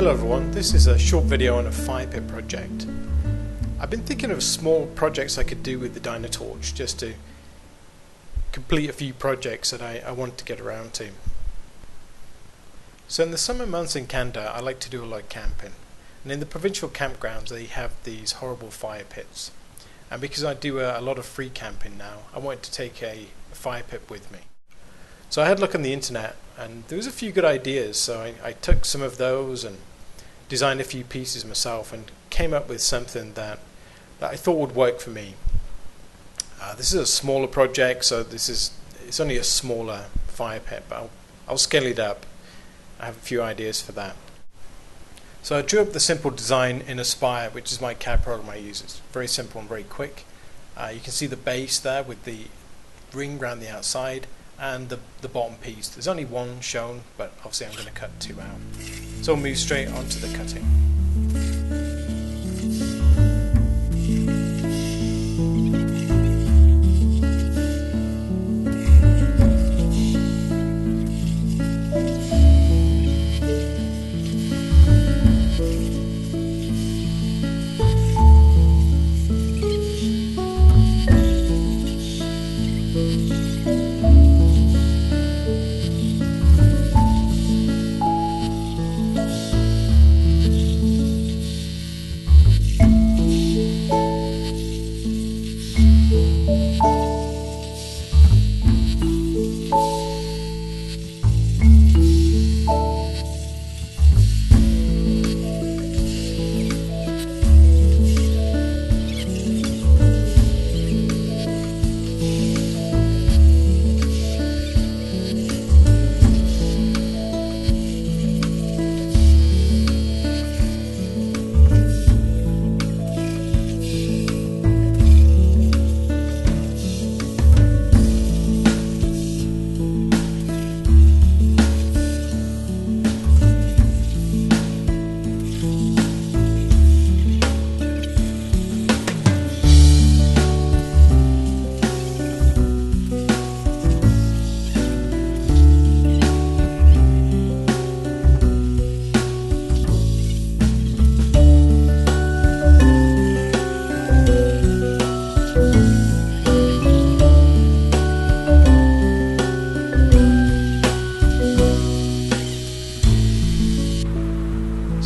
Hello everyone, this is a short video on a fire pit project. I've been thinking of small projects I could do with the Dynatorch just to complete a few projects that I want to get around to. So in the summer months in Canada I like to do a lot of camping, and in the provincial campgrounds they have these horrible fire pits, and because I do a lot of free camping now I wanted to take a fire pit with me. So I had a look on the internet and there was a few good ideas, so I took some of those and designed a few pieces myself and came up with something that I thought would work for me. This is a smaller project, so it's only a smaller fire pit, but I'll scale it up. I have a few ideas for that. So I drew up the simple design in Aspire, which is my CAD program I use. It's very simple and very quick. You can see the base there with the ring around the outside and the bottom piece. There's only one shown, but obviously I'm going to cut two out. So we'll move straight on to the cutting.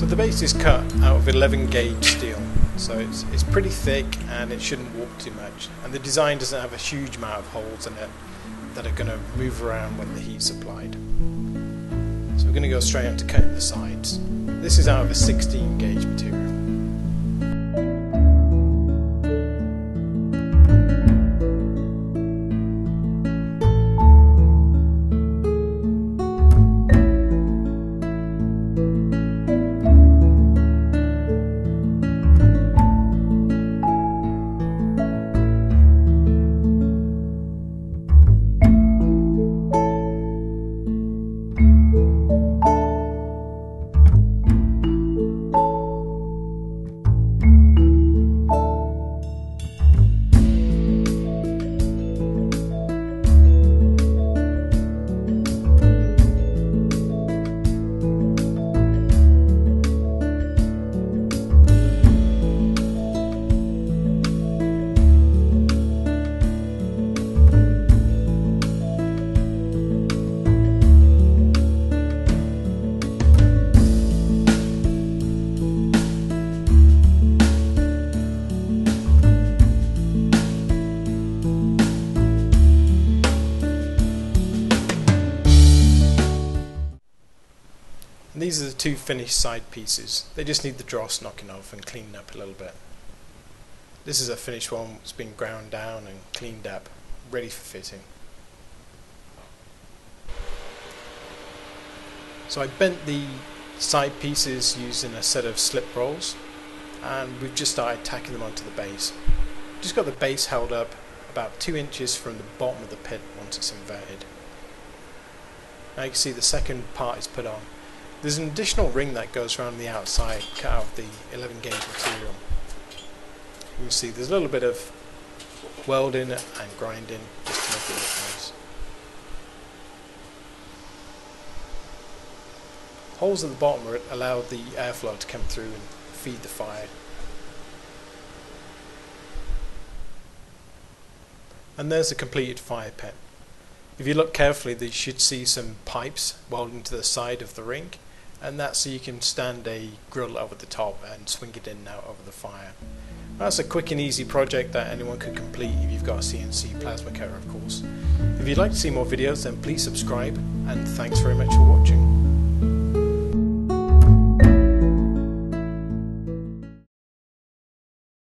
The base is cut out of 11 gauge steel, so it's pretty thick and it shouldn't warp too much, and the design doesn't have a huge amount of holes in it that are going to move around when the heat's applied. So we're going to go straight on to cutting the sides. This is out of a 16 gauge material. And these are the two finished side pieces. They just need the dross knocking off and cleaned up a little bit. This is a finished one. It's been ground down and cleaned up, ready for fitting. So I bent the side pieces using a set of slip rolls, and we've just started tacking them onto the base. Just got the base held up about 2 inches from the bottom of the pit once it's inverted. Now you can see the second part is put on. There's an additional ring that goes around the outside, cut out of the 11 gauge material. You can see there's a little bit of welding and grinding just to make it look nice. Holes at the bottom allow the airflow to come through and feed the fire. And there's a completed fire pit. If you look carefully, you should see some pipes welding to the side of the ring, and that's so you can stand a grill over the top and swing it in and out over the fire. That's a quick and easy project that anyone could complete if you've got a CNC plasma cutter, of course. If you'd like to see more videos, then please subscribe, and thanks very much for watching.